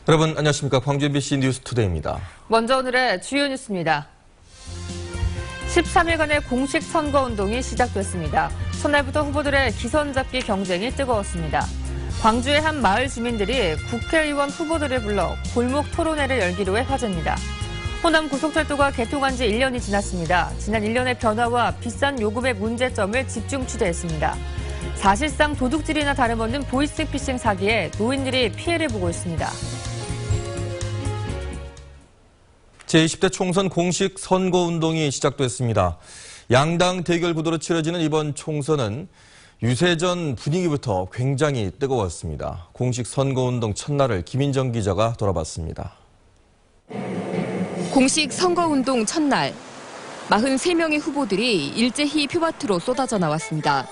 여러분 안녕하십니까. 광주 MBC 뉴스투데이입니다. 먼저 오늘의 주요 뉴스입니다. 13일간의 공식 선거운동이 시작됐습니다. 첫날부터 후보들의 기선 잡기 경쟁이 뜨거웠습니다. 광주의 한 마을 주민들이 국회의원 후보들을 불러 골목 토론회를 열기로 해 화제입니다. 호남 고속철도가 개통한 지 1년이 지났습니다. 지난 1년의 변화와 비싼 요금의 문제점을 집중 취재했습니다. 사실상 도둑질이나 다름없는 보이스피싱 사기에 노인들이 피해를 보고 있습니다. 제20대 총선 공식 선거운동이 시작됐습니다. 양당 대결 구도로 치러지는 이번 총선은 유세전 분위기부터 굉장히 뜨거웠습니다. 공식 선거운동 첫날을 김인정 기자가 돌아봤습니다. 공식 선거운동 첫날, 43명의 후보들이 일제히 표밭으로 쏟아져 나왔습니다.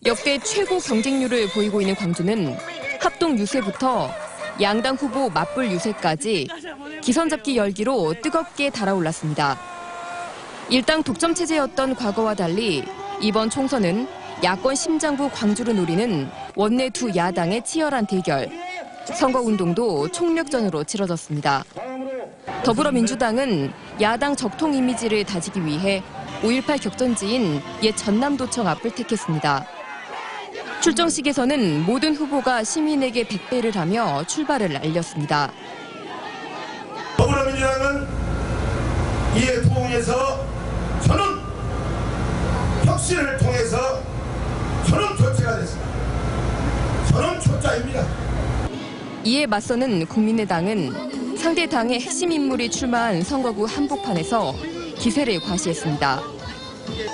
역대 최고 경쟁률을 보이고 있는 광주는 합동 유세부터 양당 후보 맞불 유세까지 기선 잡기 열기로 뜨겁게 달아올랐습니다. 일당 독점 체제였던 과거와 달리 이번 총선은 야권 심장부 광주를 노리는 원내 두 야당의 치열한 대결, 선거운동도 총력전으로 치러졌습니다. 더불어민주당은 야당 적통 이미지를 다지기 위해 5.18 격전지인 옛 전남도청 앞을 택했습니다. 출정식에서는 모든 후보가 시민에게 백배를 하며 출발을 알렸습니다. 더불어민주당은 이에 부응해서 저는 혁신을 통해서 저는 교체가 됐습니다. 저는 초짜입니다. 이에 맞서는 국민의당은 상대 당의 핵심 인물이 출마한 선거구 한복판에서 기세를 과시했습니다.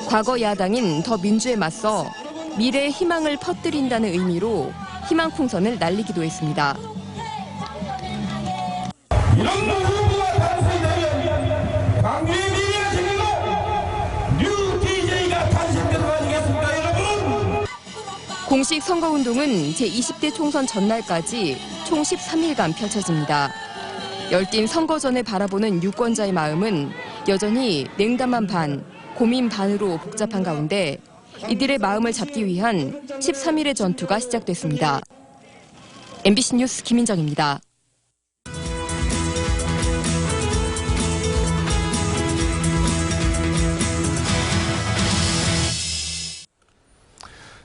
과거 야당인 더민주에 맞서 미래의 희망을 퍼뜨린다는 의미로 희망풍선을 날리기도 했습니다. 이런 후보가 탄생되면 광주의 미래가 생기고 뉴 DJ가 탄생되는 거 아니겠습니까, 여러분? 공식 선거운동은 제20대 총선 전날까지 총 13일간 펼쳐집니다. 열띤 선거전을 바라보는 유권자의 마음은 여전히 냉담한 반, 고민 반으로 복잡한 가운데 이들의 마음을 잡기 위한 13일의 전투가 시작됐습니다. MBC 뉴스 김인정입니다.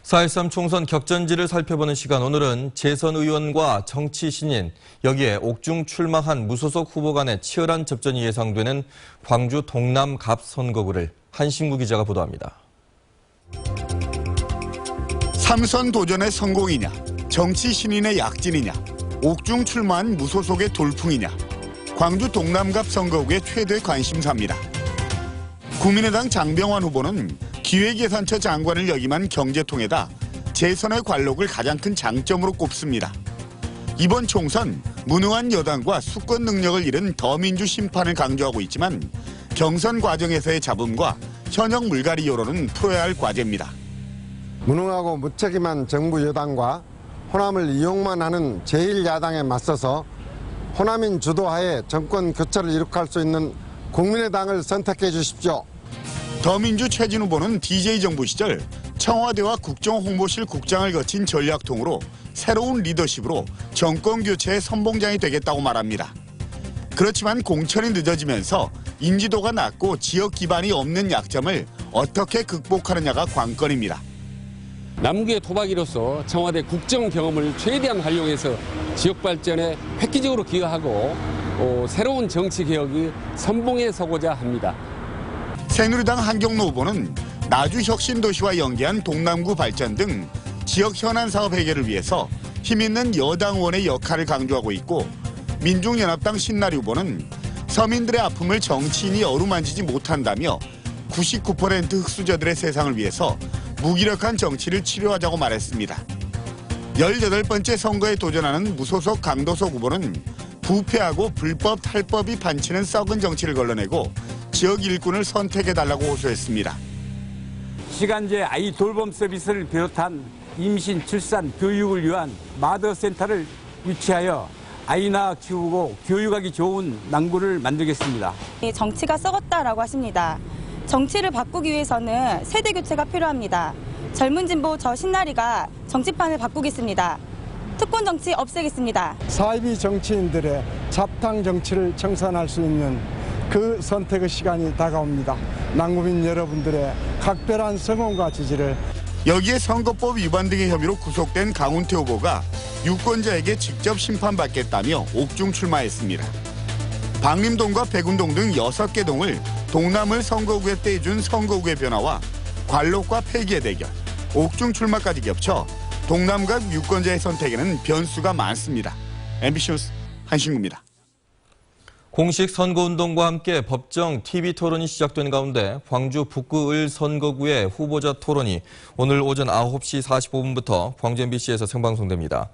4.13 총선 격전지를 살펴보는 시간, 오늘은 재선 의원과 정치 신인, 여기에 옥중 출마한 무소속 후보 간의 치열한 접전이 예상되는 광주 동남 갑 선거구를 한신구 기자가 보도합니다. 3선 도전의 성공이냐, 정치 신인의 약진이냐, 옥중 출마한 무소속의 돌풍이냐, 광주 동남갑 선거구의 최대 관심사입니다. 국민의당 장병환 후보는 기획예산처 장관을 역임한 경제통에다 재선의 관록을 가장 큰 장점으로 꼽습니다. 이번 총선 무능한 여당과 수권 능력을 잃은 더민주 심판을 강조하고 있지만 경선 과정에서의 잡음과 현역 물갈이 여론은 풀어야 할 과제입니다. 무능하고 무책임한 정부 여당과 호남을 이용만 하는 제1야당에 맞서서 호남인 주도하에 정권 교체를 이룩할 수 있는 국민의당을 선택해 주십시오. 더민주 최진 후보는 DJ 정부 시절 청와대와 국정홍보실 국장을 거친 전략통으로 새로운 리더십으로 정권 교체의 선봉장이 되겠다고 말합니다. 그렇지만 공천이 늦어지면서 인지도가 낮고 지역 기반이 없는 약점을 어떻게 극복하느냐가 관건입니다. 남구의 토박이로서 청와대 국정 경험을 최대한 활용해서 지역 발전에 획기적으로 기여하고 새로운 정치 개혁이 선봉에 서고자 합니다. 새누리당 한경로 후보는 나주혁신도시와 연계한 동남구 발전 등 지역 현안 사업 해결을 위해서 힘있는 여당 의원의 역할을 강조하고 있고, 민중연합당 신나리 후보는 서민들의 아픔을 정치인이 어루만지지 못한다며 99% 흑수저들의 세상을 위해서 무기력한 정치를 치료하자고 말했습니다. 18번째 선거에 도전하는 무소속 강도석 후보는 부패하고 불법 탈법이 반치는 썩은 정치를 걸러내고 지역 일꾼을 선택해달라고 호소했습니다. 시간제 아이 돌봄 서비스를 비롯한 임신, 출산, 교육을 위한 마더센터를 유치하여 아이 낳아 키우고 교육하기 좋은 남구를 만들겠습니다. 정치가 썩었다라고 하십니다. 정치를 바꾸기 위해서는 세대 교체가 필요합니다. 젊은 진보 저 신나리가 정치판을 바꾸겠습니다. 특권 정치 없애겠습니다. 사이비 정치인들의 잡탕 정치를 청산할 수 있는 그 선택의 시간이 다가옵니다. 남구민 여러분들의 각별한 성원과 지지를. 여기에 선거법 위반 등의 혐의로 구속된 강훈태 후보가 유권자에게 직접 심판받겠다며 옥중 출마했습니다. 방림동과 백운동 등 6개 동을 동남을 선거구에 떼준 선거구의 변화와 관록과 폐기의 대결, 옥중 출마까지 겹쳐 동남갑 유권자의 선택에는 변수가 많습니다. MBC 뉴스 한신구입니다. 공식 선거운동과 함께 법정 TV 토론이 시작된 가운데 광주 북구을 선거구의 후보자 토론이 오늘 오전 9시 45분부터 광주 MBC에서 생방송됩니다.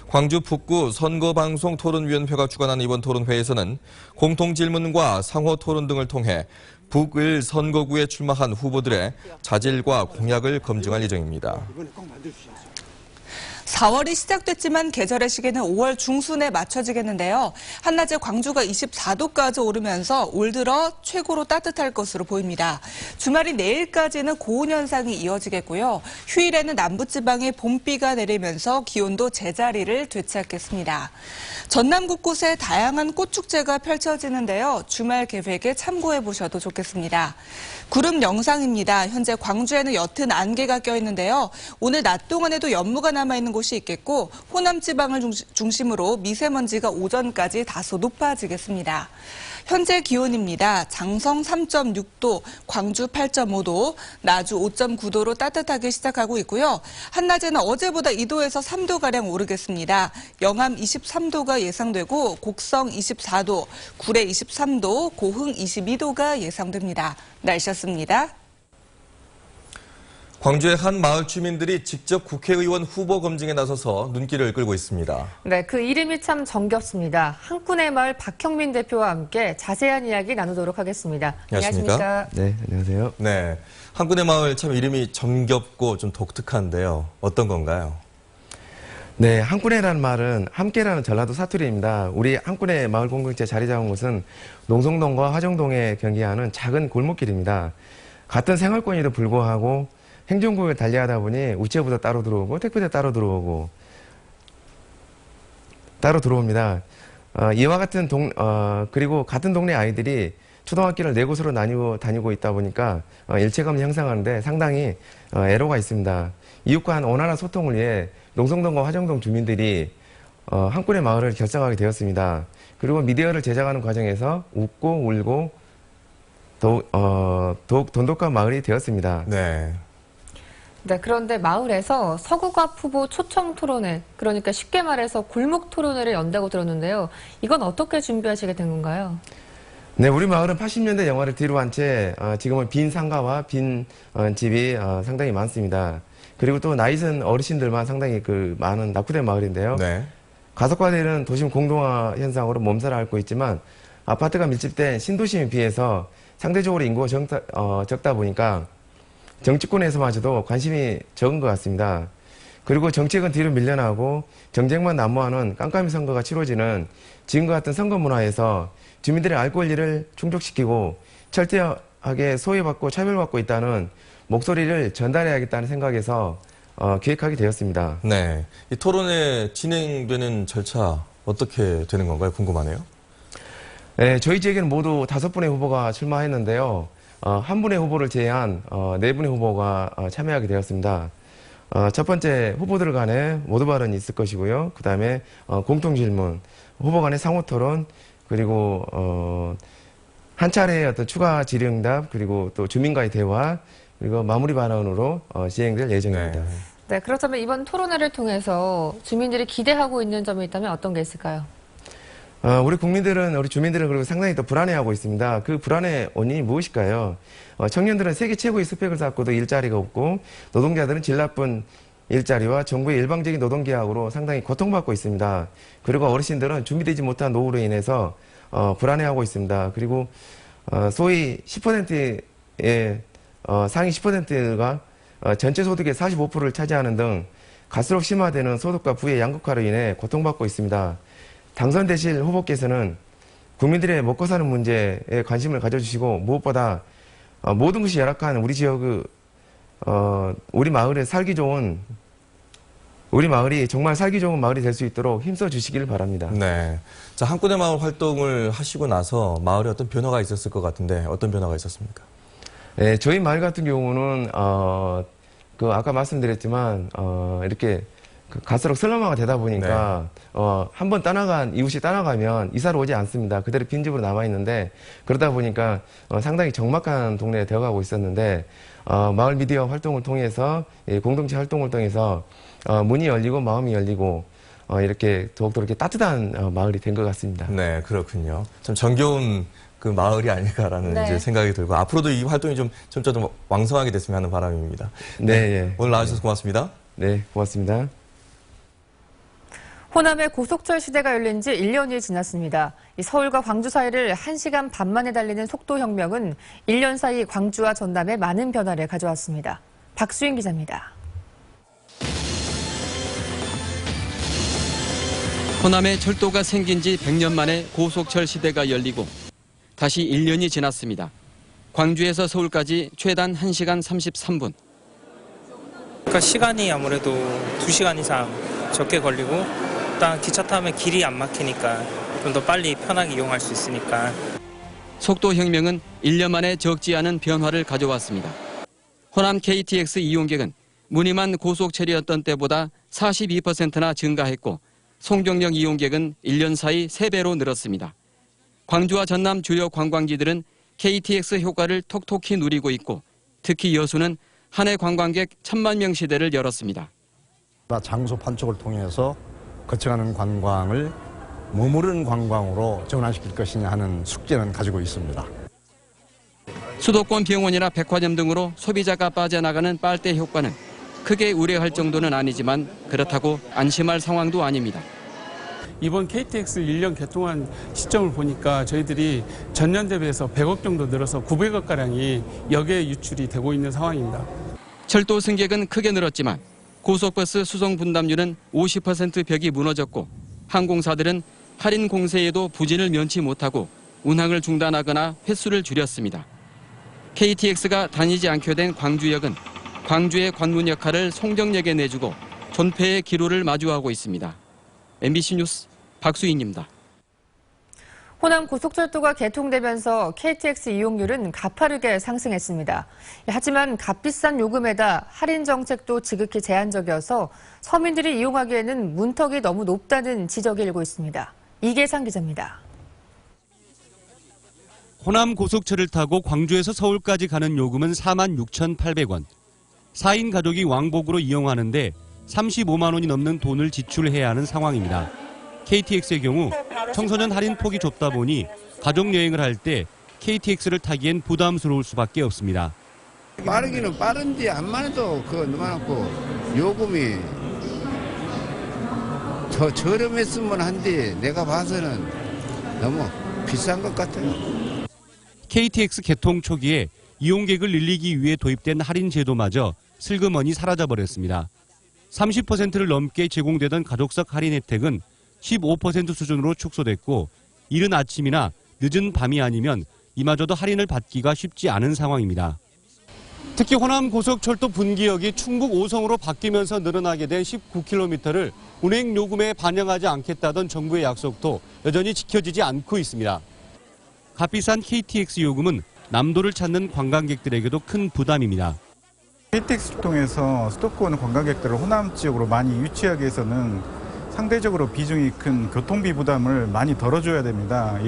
광주 북구 선거방송토론위원회가 주관한 이번 토론회에서는 공통질문과 상호토론 등을 통해 북을 선거구에 출마한 후보들의 자질과 공약을 검증할 예정입니다. 4월이 시작됐지만 계절의 시기는 5월 중순에 맞춰지겠는데요. 한낮에 광주가 24도까지 오르면서 올 들어 최고로 따뜻할 것으로 보입니다. 주말인 내일까지는 고온 현상이 이어지겠고요. 휴일에는 남부지방에 봄비가 내리면서 기온도 제자리를 되찾겠습니다. 전남 곳곳에 다양한 꽃축제가 펼쳐지는데요. 주말 계획에 참고해 보셔도 좋겠습니다. 구름 영상입니다. 현재 광주에는 옅은 안개가 껴있는데요. 오늘 낮 동안에도 연무가 남아있는 곳이 있겠고 호남 지방을 중심으로 미세먼지가 오전까지 다소 높아지겠습니다. 현재 기온입니다. 장성 3.6도, 광주 8.5도, 나주 5.9도로 따뜻하게 시작하고 있고요. 한낮에는 어제보다 2도에서 3도가량 오르겠습니다. 영암 23도가 예상되고 곡성 24도, 구례 23도, 고흥 22도가 예상됩니다. 날씨였습니다. 광주의 한 마을 주민들이 직접 국회의원 후보 검증에 나서서 눈길을 끌고 있습니다. 네, 그 이름이 참 정겹습니다. 한꾼의 마을 박형민 대표와 함께 자세한 이야기 나누도록 하겠습니다. 안녕하십니까? 네, 안녕하세요. 네, 한꾼의 마을 참 이름이 정겹고 좀 독특한데요. 어떤 건가요? 네, 한꾼회라는 말은 함께라는 전라도 사투리입니다. 우리 한꾼회 마을 공동체 자리 잡은 곳은 농성동과 화정동에 경계하는 작은 골목길입니다. 같은 생활권에도 불구하고 행정구역을 달리하다 보니 우체부도 따로 들어오고 택배도 따로 들어옵니다. 이와 같은 그리고 같은 동네 아이들이 초등학교를 4곳으로 나뉘고 다니고 있다 보니까 일체감을 형성하는데 상당히 애로가 있습니다. 이웃 간 원활한 소통을 위해 농성동과 화정동 주민들이 한꾼의 마을을 결성하게 되었습니다. 그리고 미디어를 제작하는 과정에서 웃고 울고 더욱 돈독한 마을이 되었습니다. 네. 네, 그런데 마을에서 서구갑 후보 초청 토론회, 그러니까 쉽게 말해서 골목 토론회를 연다고 들었는데요. 이건 어떻게 준비하시게 된 건가요? 네, 우리 마을은 80년대 영화를 뒤로 한 채 지금은 빈 상가와 빈 집이 상당히 많습니다. 그리고 또 나이 든 어르신들만 상당히 많은 낙후된 마을인데요. 네. 가속화되는 도심 공동화 현상으로 몸살을 앓고 있지만 아파트가 밀집된 신도심에 비해서 상대적으로 인구가 적다 보니까 정치권에서마저도 관심이 적은 것 같습니다. 그리고 정책은 뒤로 밀려나고 정쟁만 난무하는 깜깜이 선거가 치러지는 지금과 같은 선거 문화에서 주민들의 알 권리를 충족시키고 철저하게 소외받고 차별받고 있다는 목소리를 전달해야겠다는 생각에서 기획하게 되었습니다. 네, 이 토론회 진행되는 절차 어떻게 되는 건가요? 궁금하네요. 네, 저희 지역에는 모두 5분의 후보가 출마했는데요. 한 분의 후보를 제외한 4분의 후보가 참여하게 되었습니다. 첫 번째 후보들 간에 모두 발언이 있을 것이고요. 그 다음에 공통질문, 후보 간의 상호토론, 그리고 한 차례의 어떤 추가 질의응답, 그리고 또 주민과의 대화, 그리고 마무리 발언으로 진행될 예정입니다. 네, 그렇다면 이번 토론회를 통해서 주민들이 기대하고 있는 점이 있다면 어떤 게 있을까요? 우리 주민들은 그리고 상당히 또 불안해하고 있습니다. 그 불안의 원인이 무엇일까요? 청년들은 세계 최고의 스펙을 쌓고도 일자리가 없고, 노동자들은 질 나쁜 일자리와 정부의 일방적인 노동계약으로 상당히 고통받고 있습니다. 그리고 어르신들은 준비되지 못한 노후로 인해서 불안해하고 있습니다. 그리고 소위 10%의 상위 10%가 전체 소득의 45%를 차지하는 등 갈수록 심화되는 소득과 부의 양극화로 인해 고통받고 있습니다. 당선되실 후보께서는 국민들의 먹고 사는 문제에 관심을 가져주시고 무엇보다 모든 것이 열악한 우리 지역, 우리 마을에 살기 좋은 우리 마을이 정말 살기 좋은 마을이 될 수 있도록 힘써 주시기를 바랍니다. 네. 자, 한꺼내 마을 활동을 하시고 나서 마을에 어떤 변화가 있었을 것 같은데 어떤 변화가 있었습니까? 네, 저희 마을 같은 경우는 아까 말씀드렸지만 이렇게 갈수록 슬럼화가 되다 보니까 한번 이웃이 떠나가면 이사를 오지 않습니다. 그대로 빈집으로 남아 있는데 그러다 보니까 상당히 적막한 동네에 되어가고 있었는데 마을 미디어 활동을 통해서 공동체 활동을 통해서 문이 열리고 마음이 열리고 이렇게 더욱더 이렇게 따뜻한 마을이 된 것 같습니다. 네, 그렇군요. 참 정겨운 그 마을이 아닐까라는 네. 이제 생각이 들고 앞으로도 이 활동이 좀 점차 좀 왕성하게 됐으면 하는 바람입니다. 네, 예. 오늘 나와주셔서 고맙습니다. 네, 고맙습니다. 호남의 고속철 시대가 열린 지 1년이 지났습니다. 서울과 광주 사이를 1시간 반 만에 달리는 속도혁명은 1년 사이 광주와 전남에 많은 변화를 가져왔습니다. 박수인 기자입니다. 호남에 철도가 생긴 지 100년 만에 고속철 시대가 열리고 다시 1년이 지났습니다. 광주에서 서울까지 최단 1시간 33분. 그러니까 시간이 아무래도 2시간 이상 적게 걸리고 일단 기차 타면 길이 안 막히니까 좀 더 빨리 편하게 이용할 수 있으니까. 속도혁명은 1년 만에 적지 않은 변화를 가져왔습니다. 호남 KTX 이용객은 무늬만 고속철이었던 때보다 42%나 증가했고 송경역 이용객은 1년 사이 3배로 늘었습니다. 광주와 전남 주요 관광지들은 KTX 효과를 톡톡히 누리고 있고 특히 여수는 한 해 관광객 1000만 명 시대를 열었습니다. 장소 판촉을 통해서 거쳐가는 관광을 머무르는 관광으로 전환시킬 것이냐 하는 숙제는 가지고 있습니다. 수도권 병원이나 백화점 등으로 소비자가 빠져나가는 빨대 효과는 크게 우려할 정도는 아니지만 그렇다고 안심할 상황도 아닙니다. 이번 KTX 1년 개통한 시점을 보니까 저희들이 전년 대비해서 100억 정도 늘어서 900억가량이 역에 유출이 되고 있는 상황입니다. 철도 승객은 크게 늘었지만 고속버스 수송 분담률은 50% 벽이 무너졌고 항공사들은 할인 공세에도 부진을 면치 못하고 운항을 중단하거나 횟수를 줄였습니다. KTX가 다니지 않게 된 광주역은 광주의 관문 역할을 송정역에 내주고 존폐의 기로를 마주하고 있습니다. MBC 뉴스 박수인입니다. 호남 고속철도가 개통되면서 KTX 이용률은 가파르게 상승했습니다. 하지만 값비싼 요금에다 할인 정책도 지극히 제한적이어서 서민들이 이용하기에는 문턱이 너무 높다는 지적이 일고 있습니다. 이계상 기자입니다. 호남 고속철을 타고 광주에서 서울까지 가는 요금은 46,800원. 4인 가족이 왕복으로 이용하는데 35만 원이 넘는 돈을 지출해야 하는 상황입니다. KTX의 경우 청소년 할인 폭이 좁다 보니 가족 여행을 할 때 KTX를 타기엔 부담스러울 수밖에 없습니다. 빠르기는 빠른데 안만 해도 너만하고 요금이 더 저렴했으면 한데 내가 봐서는 너무 비싼 것 같아요. KTX 개통 초기에 이용객을 늘리기 위해 도입된 할인 제도마저 슬그머니 사라져버렸습니다. 30%를 넘게 제공되던 가족석 할인 혜택은 15% 수준으로 축소됐고 이른 아침이나 늦은 밤이 아니면 이마저도 할인을 받기가 쉽지 않은 상황입니다. 특히 호남 고속철도 분기역이 충북 5성으로 바뀌면서 늘어나게 된 19km를 운행 요금에 반영하지 않겠다던 정부의 약속도 여전히 지켜지지 않고 있습니다. 값비싼 KTX 요금은 남도를 찾는 관광객들에게도 큰 부담입니다. KTX를 통해서 수도권 관광객들을 호남 지역으로 많이 유치하기 위해서는 상대적으로 비중이 큰 교통비 부담을 많이 덜어줘야 됩니다.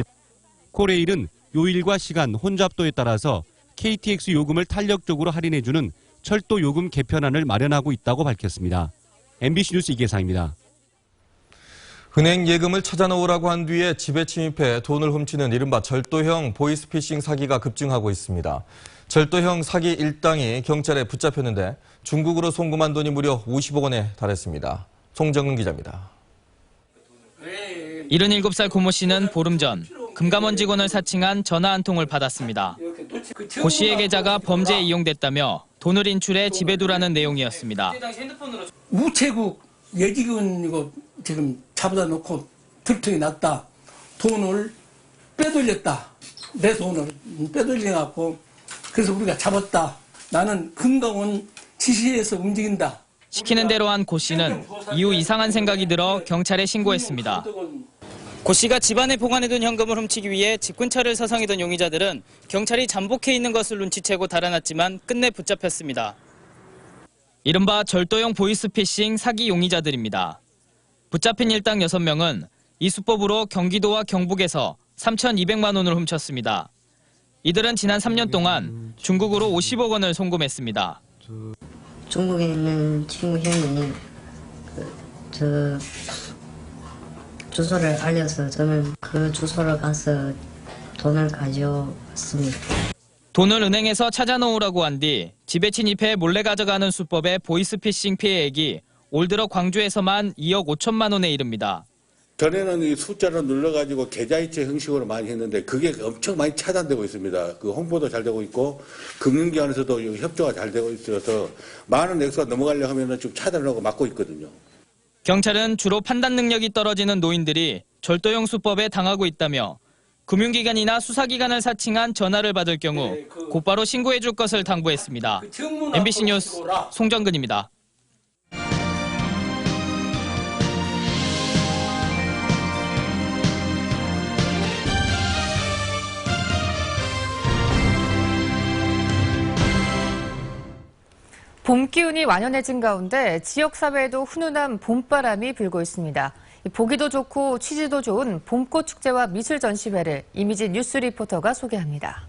코레일은 요일과 시간, 혼잡도에 따라서 KTX 요금을 탄력적으로 할인해주는 철도 요금 개편안을 마련하고 있다고 밝혔습니다. MBC 뉴스 이계상입니다. 은행 예금을 찾아놓으라고 한 뒤에 집에 침입해 돈을 훔치는 이른바 절도형 보이스피싱 사기가 급증하고 있습니다. 절도형 사기 일당이 경찰에 붙잡혔는데 중국으로 송금한 돈이 무려 50억 원에 달했습니다. 송정은 기자입니다. 77살 고모 씨는 보름 전 금감원 직원을 사칭한 전화 한 통을 받았습니다. 고 씨의 계좌가 범죄에 이용됐다며 돈을 인출해 집에 두라는 내용이었습니다. 우체국 예직은 이거 지금 잡아다 놓고 들통이 났다. 돈을 빼돌렸다. 내 돈을 빼돌려갖고 그래서 우리가 잡았다. 나는 금감원 지시에서 움직인다. 시키는 대로 한 고 씨는 이후 이상한 생각이 들어 경찰에 신고했습니다. 고 씨가 집안에 보관해둔 현금을 훔치기 위해 집 근처를 서성이던 용의자들은 경찰이 잠복해 있는 것을 눈치채고 달아났지만 끝내 붙잡혔습니다. 이른바 절도형 보이스피싱 사기 용의자들입니다. 붙잡힌 일당 6명은 이 수법으로 경기도와 경북에서 3,200만 원을 훔쳤습니다. 이들은 지난 3년 동안 중국으로 50억 원을 송금했습니다. 중국에 있는 친구 형이 저 주소를 알려서 저는 그 주소를 가서 돈을 가져왔습니다. 돈을 은행에서 찾아놓으라고 한 뒤 집에 침입해 몰래 가져가는 수법의 보이스피싱 피해액이 올 들어 광주에서만 2억 5천만 원에 이릅니다. 전에는 이 숫자를 눌러가지고 계좌이체 형식으로 많이 했는데 그게 엄청 많이 차단되고 있습니다. 그 홍보도 잘 되고 있고 금융기관에서도 협조가 잘 되고 있어서 많은 액수가 넘어가려고 하면 좀 차단하고 막고 있거든요. 경찰은 주로 판단 능력이 떨어지는 노인들이 절도형 수법에 당하고 있다며 금융기관이나 수사기관을 사칭한 전화를 받을 경우 곧바로 신고해 줄 것을 당부했습니다. MBC 뉴스 송정근입니다. 봄 기운이 완연해진 가운데 지역사회에도 훈훈한 봄바람이 불고 있습니다. 보기도 좋고 취지도 좋은 봄꽃 축제와 미술 전시회를 이미지 뉴스 리포터가 소개합니다.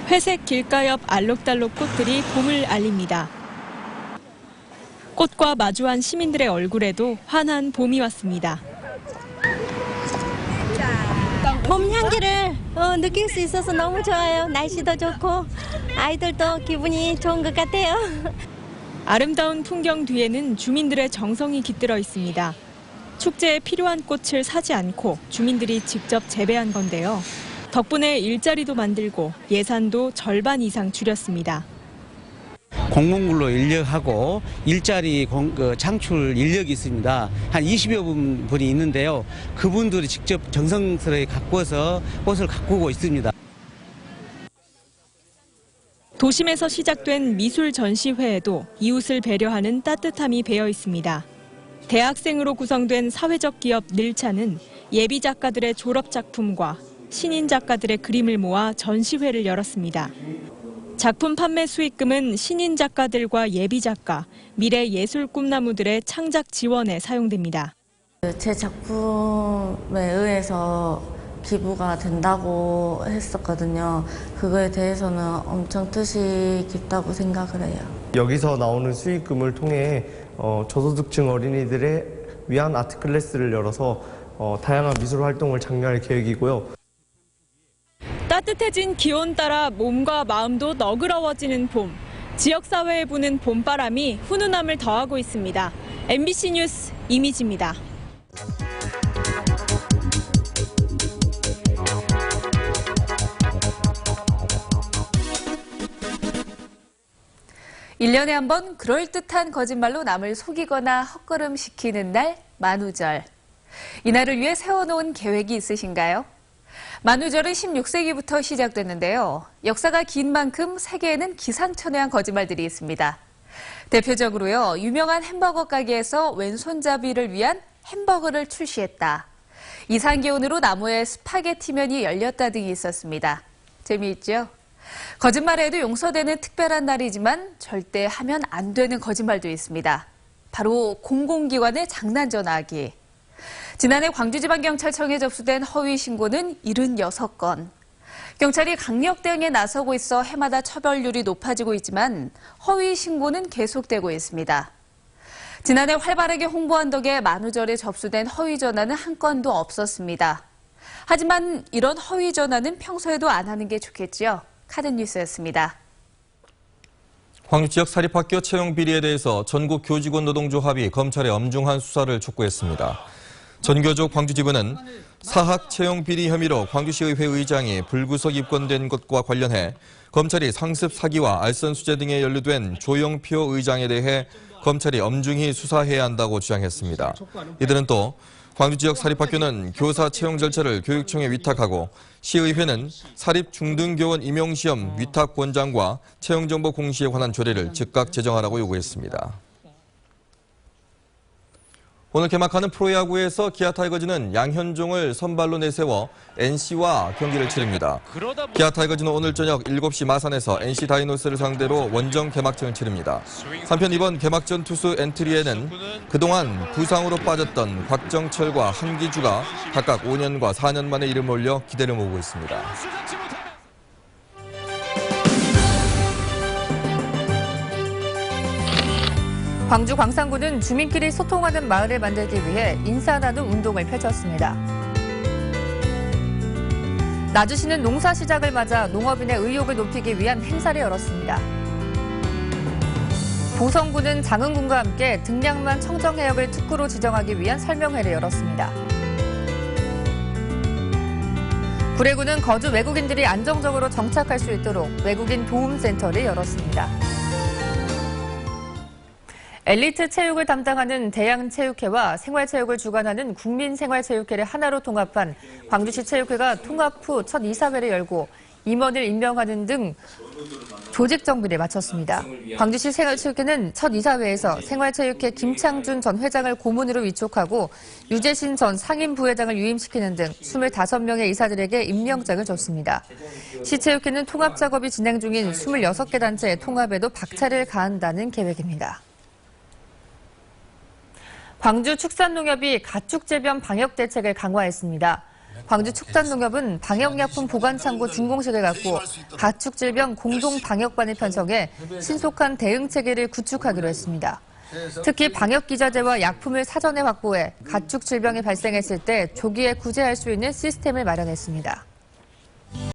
회색 길가 옆 알록달록 꽃들이 봄을 알립니다. 꽃과 마주한 시민들의 얼굴에도 환한 봄이 왔습니다. 봄 향기를 느낄 수 있어서 너무 좋아요. 날씨도 좋고 아이들도 기분이 좋은 것 같아요. 아름다운 풍경 뒤에는 주민들의 정성이 깃들어 있습니다. 축제에 필요한 꽃을 사지 않고 주민들이 직접 재배한 건데요. 덕분에 일자리도 만들고 예산도 절반 이상 줄였습니다. 공무원로 인력하고 일자리 창출 인력이 있습니다. 한 20여 분이 있는데요. 그분들이 직접 정성스레 가꾸어서 꽃을 가꾸고 있습니다. 도심에서 시작된 미술 전시회에도 이웃을 배려하는 따뜻함이 배어 있습니다. 대학생으로 구성된 사회적 기업 늘차는 예비 작가들의 졸업 작품과 신인 작가들의 그림을 모아 전시회를 열었습니다. 작품 판매 수익금은 신인 작가들과 예비 작가, 미래 예술 꿈나무들의 창작 지원에 사용됩니다. 제 작품에 의해서 기부가 된다고 했었거든요. 그거에 대해서는 엄청 뜻이 깊다고 생각을 해요. 여기서 나오는 수익금을 통해 저소득층 어린이들의 위한 아트 클래스를 열어서 다양한 미술 활동을 장려할 계획이고요. 따뜻해진 기온 따라 몸과 마음도 너그러워지는 봄. 지역사회에 부는 봄바람이 훈훈함을 더하고 있습니다. MBC 뉴스 이미지입니다. (1년에) 한 번 그럴듯한 거짓말로 남을 속이거나 헛걸음시키는 날, 만우절. 이날을 위해 세워놓은 계획이 있으신가요? 만우절은 16세기부터 시작됐는데요. 역사가 긴 만큼 세계에는 기상천외한 거짓말들이 있습니다. 대표적으로요, 유명한 햄버거 가게에서 왼손잡이를 위한 햄버거를 출시했다. 이상기온으로 나무에 스파게티면이 열렸다 등이 있었습니다. 재미있죠? 거짓말에도 용서되는 특별한 날이지만 절대 하면 안 되는 거짓말도 있습니다. 바로 공공기관에 장난 전화하기. 지난해 광주지방경찰청에 접수된 허위 신고는 76건. 경찰이 강력 대응에 나서고 있어 해마다 처벌률이 높아지고 있지만 허위 신고는 계속되고 있습니다. 지난해 활발하게 홍보한 덕에 만우절에 접수된 허위 전화는 한 건도 없었습니다. 하지만 이런 허위 전화는 평소에도 안 하는 게 좋겠죠. 카드뉴스였습니다. 광주 지역 사립학교 채용 비리에 대해서 전국 교직원 노동조합이 검찰에 엄중한 수사를 촉구했습니다. 전교조 광주지부는 사학 채용 비리 혐의로 광주시의회 의장이 불구속 입건된 것과 관련해 검찰이 상습 사기와 알선 수재 등에 연루된 조영표 의장에 대해 검찰이 엄중히 수사해야 한다고 주장했습니다. 이들은 또 광주 지역 사립학교는 교사 채용 절차를 교육청에 위탁하고 시의회는 사립중등교원 임용시험 위탁 권장과 채용정보 공시에 관한 조례를 즉각 제정하라고 요구했습니다. 오늘 개막하는 프로야구에서 기아 타이거즈는 양현종을 선발로 내세워 NC와 경기를 치릅니다. 기아 타이거즈는 오늘 저녁 7시 마산에서 NC 다이노스를 상대로 원정 개막전을 치릅니다. 한편 이번 개막전 투수 엔트리에는 그동안 부상으로 빠졌던 곽정철과 한기주가 각각 5년과 4년 만에 이름을 올려 기대를 모으고 있습니다. 광주 광산구는 주민끼리 소통하는 마을을 만들기 위해 인사나눔 운동을 펼쳤습니다. 낮으시는 농사 시작을 맞아 농업인의 의욕을 높이기 위한 행사를 열었습니다. 보성구는 장흥군과 함께 등량만 청정해역을 특구로 지정하기 위한 설명회를 열었습니다. 구례구는 거주 외국인들이 안정적으로 정착할 수 있도록 외국인 도움센터를 열었습니다. 엘리트 체육을 담당하는 대양체육회와 생활체육을 주관하는 국민생활체육회를 하나로 통합한 광주시 체육회가 통합 후 첫 이사회를 열고 임원을 임명하는 등 조직 정비를 마쳤습니다. 광주시 생활체육회는 첫 이사회에서 생활체육회 김창준 전 회장을 고문으로 위촉하고 유재신 전 상임부회장을 유임시키는 등 25명의 이사들에게 임명장을 줬습니다. 시체육회는 통합 작업이 진행 중인 26개 단체의 통합에도 박차를 가한다는 계획입니다. 광주 축산농협이 가축질병 방역 대책을 강화했습니다. 광주 축산농협은 방역약품 보관창고 준공식을 갖고 가축질병 공동방역반을 편성해 신속한 대응체계를 구축하기로 했습니다. 특히 방역기자재와 약품을 사전에 확보해 가축질병이 발생했을 때 조기에 구제할 수 있는 시스템을 마련했습니다.